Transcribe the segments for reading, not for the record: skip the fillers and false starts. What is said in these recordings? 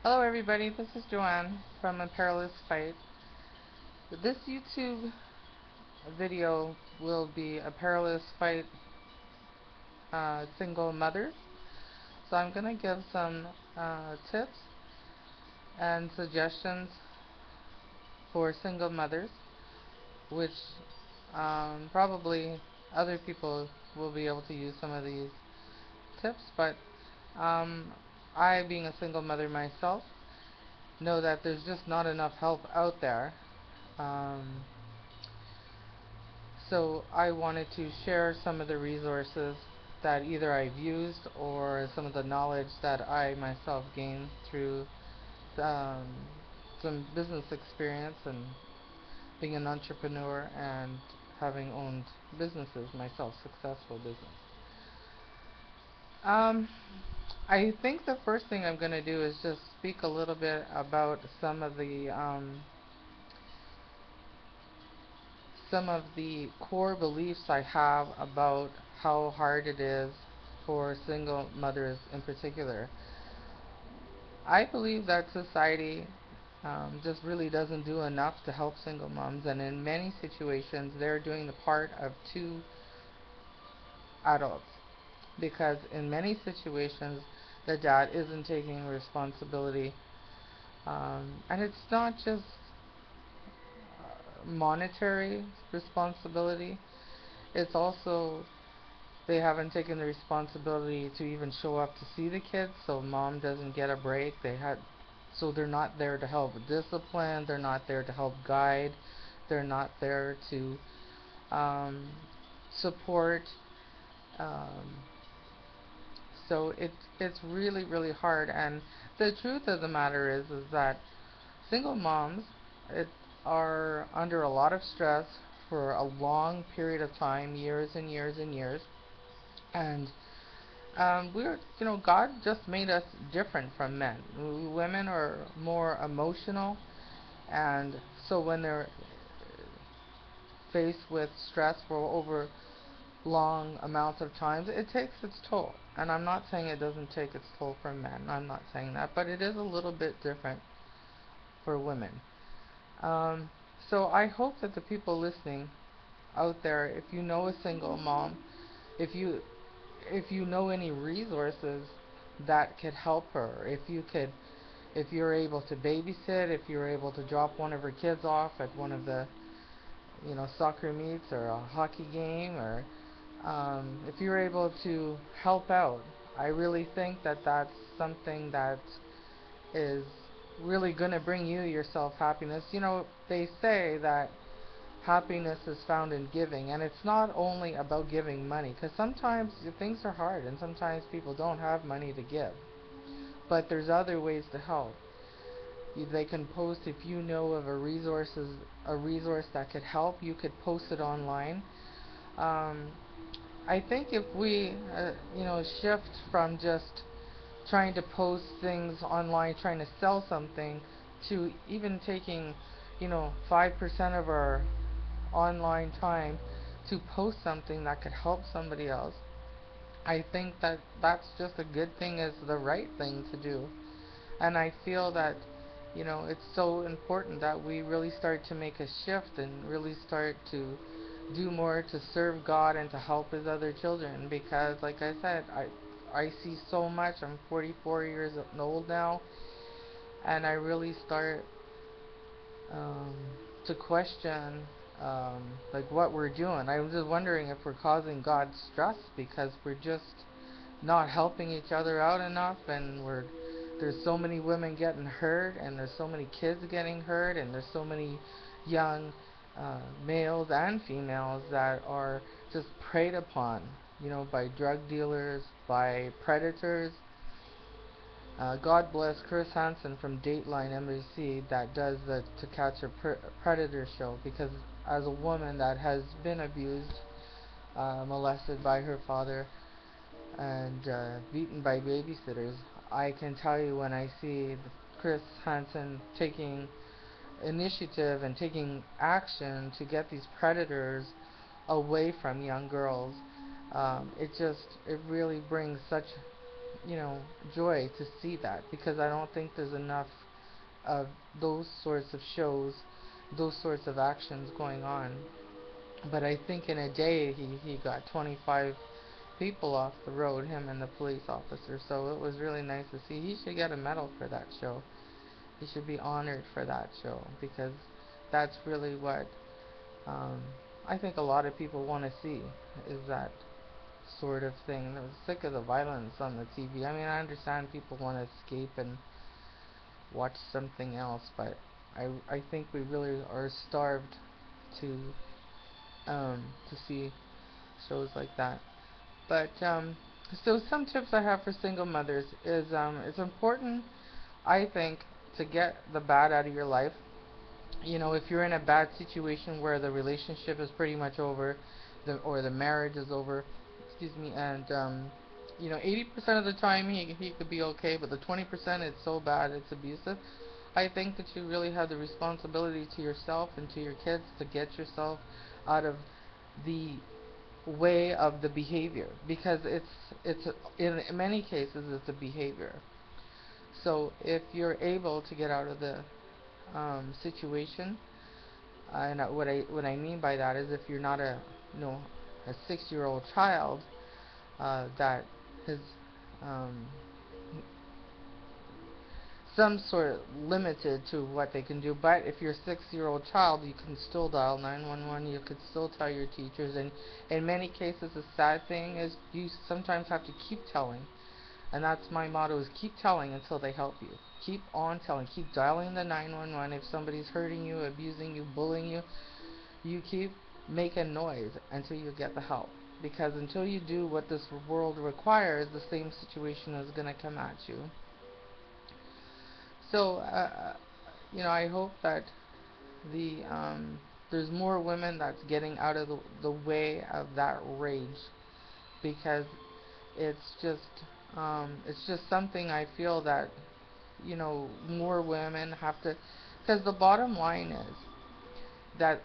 Hello everybody, this is Joanne from a Perilous Fight. This YouTube video will be a Perilous Fight single mothers. So I'm going to give some tips and suggestions for single mothers, which probably other people will be able to use some of these tips, but um, I, being a single mother myself, know that there's just not enough help out there. Um, So I wanted to share some of the resources that either I've used or some of the knowledge that I myself gained through um, some business experience and being an entrepreneur and having owned businesses myself, successful business. Um, I think the first thing I'm going to do is just speak a little bit about some of the core beliefs I have about how hard it is for single mothers in particular. I believe that society just really doesn't do enough to help single moms, and in many situations, they're doing the part of two adults because in many situations, the dad isn't taking responsibility, and it's not just monetary responsibility. It's also they haven't taken the responsibility to even show up to see the kids, so mom doesn't get a break. So they're not there to help discipline. They're not there to help guide. They're not there to um, support. Um, so it's really hard. And the truth of the matter is that single moms it, are under a lot of stress for a long period of time, years and years and years, and God just made us different from men. Women are more emotional, and so when they're faced with stress for over long amounts of time, it takes its toll. And I'm not saying it doesn't take its toll for men. I'm not saying that, but it is a little bit different for women. Um, so I hope that the people listening out there, if you know a single mom, if you if you know any resources that could help her, if you're able to babysit, if you're able to drop one of her kids off at one of the soccer meets or a hockey game, or if you're able to help out, I really think that that's something that is really going to bring you yourself happiness. They say that happiness is found in giving, and it's not only about giving money, because sometimes things are hard and sometimes people don't have money to give, but there's other ways to help. They can post, if you know of a resource that could help, you could post it online. um, I think if we shift from just trying to post things online, trying to sell something, to even taking 5% of our online time to post something that could help somebody else, I think that that's just a good thing, is the right thing to do. And I feel that it's so important that we really start to make a shift and really start to do more to serve God and to help His other children, because like I said, I see so much. I'm 44 years old now, and I really start um, to question like what we're doing. I'm just wondering if we're causing God stress because we're just not helping each other out enough, and there's so many women getting hurt, and there's so many kids getting hurt, and there's so many young males and females that are just preyed upon, by drug dealers, by predators. God bless Chris Hansen from Dateline NBC that does the To Catch a Predator show, because as a woman that has been abused, molested by her father, and beaten by babysitters, I can tell you when I see Chris Hansen taking initiative and taking action to get these predators away from young girls, it really brings such you know, joy to see that, because I don't think there's enough of those sorts of shows, those sorts of actions going on. But I think in a day he got 25 people off the road, him and the police officer. So it was really nice to see. He should get a medal for that show. He should be honored for that show, because that's really what um, I think a lot of people want to see, is that sort of thing. I'm sick of the violence on the TV. I mean, I understand people want to escape and watch something else, but I think we really are starved to to see shows like that. But so some tips I have for single mothers is it's important, I think, to get the bad out of your life. You know, if you're in a bad situation where the relationship is pretty much over, or the marriage is over, excuse me, and you know, 80% of the time he could be okay, but the 20% it's so bad it's abusive. I think that you really have the responsibility to yourself and to your kids to get yourself out of the way of the behavior, because it's in many cases it's a behavior. So if you're able to get out of the situation, and what I mean by that is, if you're not a, you know, a 6-year-old child that has um, some sort of limited to what they can do. But if you're a 6-year-old child, you can still dial 911. You could still tell your teachers, and in many cases, the sad thing is you sometimes have to keep telling. And that's my motto: is keep telling until they help you. Keep on telling. Keep dialing the 911 if somebody's hurting you, abusing you, bullying you. You keep making noise until you get the help. Because until you do what this world requires, the same situation is going to come at you. So, you know, I hope that there's more women that's getting out of the way of that rage, because it's just something I feel that, you know, more women have to, because the bottom line is that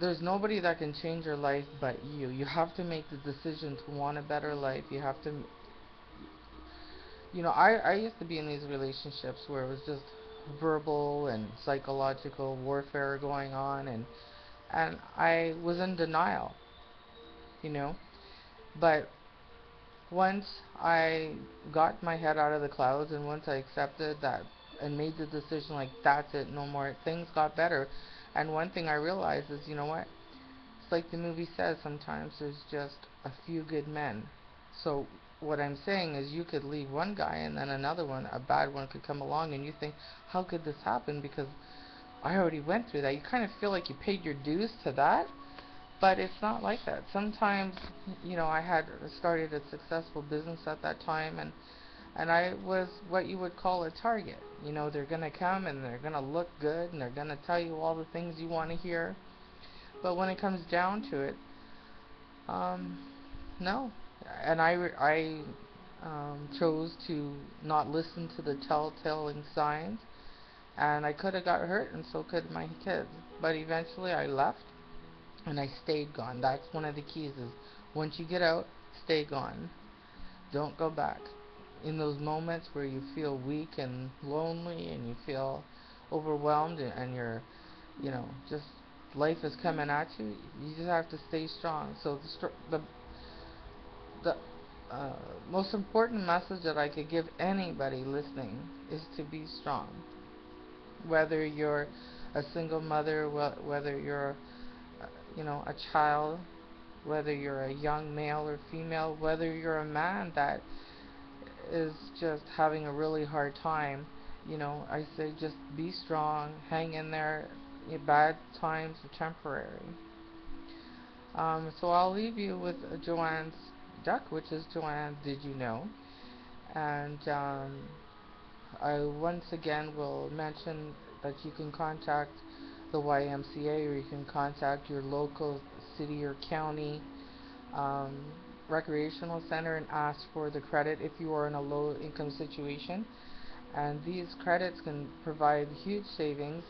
there's nobody that can change your life but you. You have to make the decision to want a better life. You have to, you know, I used to be in these relationships where it was just verbal and psychological warfare going on, and I was in denial, you know. But once I got my head out of the clouds, and once I accepted that and made the decision, like, that's it, no more, things got better. And one thing I realized is, you know what? It's like the movie says, sometimes there's just a few good men. So what I'm saying is, you could leave one guy and then another one, a bad one, could come along, and you think, how could this happen? Because I already went through that. You kind of feel like you paid your dues to that, but it's not like that. Sometimes, you know, I had started a successful business at that time, and I was what you would call a target. You know, they're going to come and they're going to look good and they're going to tell you all the things you want to hear. But when it comes down to it, um, no. And I chose to not listen to the telltale signs, and I could have got hurt, and so could my kids. But eventually I left, and I stayed gone. That's one of the keys, is once you get out, stay gone. Don't go back. In those moments where you feel weak and lonely and you feel overwhelmed, and you're, you know, just life is coming at you, you just have to stay strong. So the uh, most important message that I could give anybody listening is to be strong. Whether you're a single mother, whether you're, you know, a child, whether you're a young male or female, whether you're a man that is just having a really hard time, you know, I say just be strong, hang in there. Bad times are temporary. So I'll leave you with Joanne's duck, which is Joanne, did you know? And I once again will mention that you can contact the YMCA, or you can contact your local city or county um, recreational center and ask for the credit if you are in a low income situation. And these credits can provide huge savings,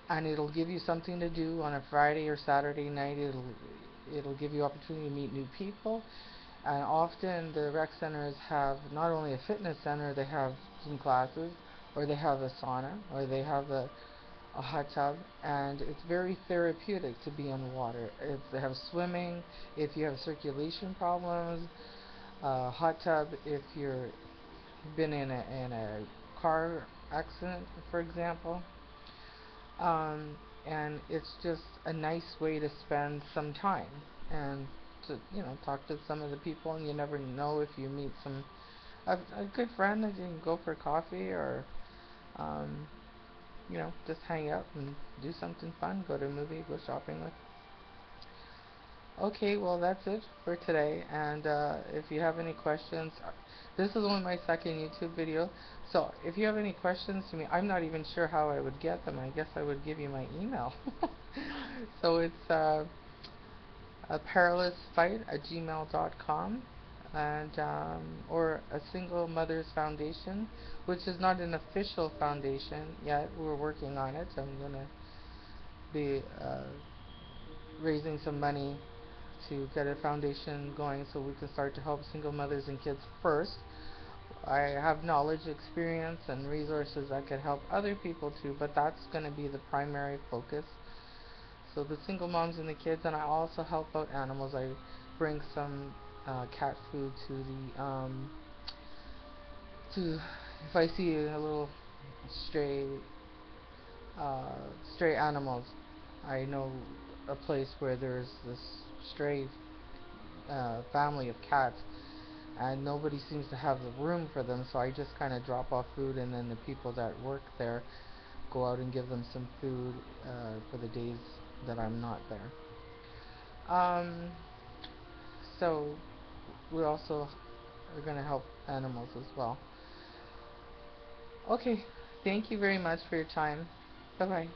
and it'll give you something to do on a Friday or Saturday night. It'll give you opportunity to meet new people. And often the rec centers have not only a fitness center, they have some classes, or they have a sauna, or they have a hot tub, and it's very therapeutic to be in water. They have swimming if you have circulation problems, hot tub if you're been in a car accident, for example. And it's just a nice way to spend some time and to talk to some of the people, and you never know if you meet a good friend that you can go for coffee, or um, just hang out and do something fun, go to a movie, go shopping with. Okay, well, that's it for today. And if you have any questions, this is only my second YouTube video. So if you have any questions to me, I'm not even sure how I would get them. I guess I would give you my email. So it's a perilousfight@gmail.com, and or a Single Mothers Foundation, which is not an official foundation yet. We're working on it. I'm gonna be raising some money to get a foundation going so we can start to help single mothers and kids first. I have knowledge, experience, and resources that could help other people too, but that's going to be the primary focus. So the single moms and the kids, and I also help out animals. I bring some cat food to if I see a little stray uh, stray animals. I know a place where there's this stray family of cats, and nobody seems to have the room for them, so I just kind of drop off food, and then the people that work there go out and give them some food for the days that I'm not there. Um, so we also are going to help animals as well. Okay, thank you very much for your time. Bye bye.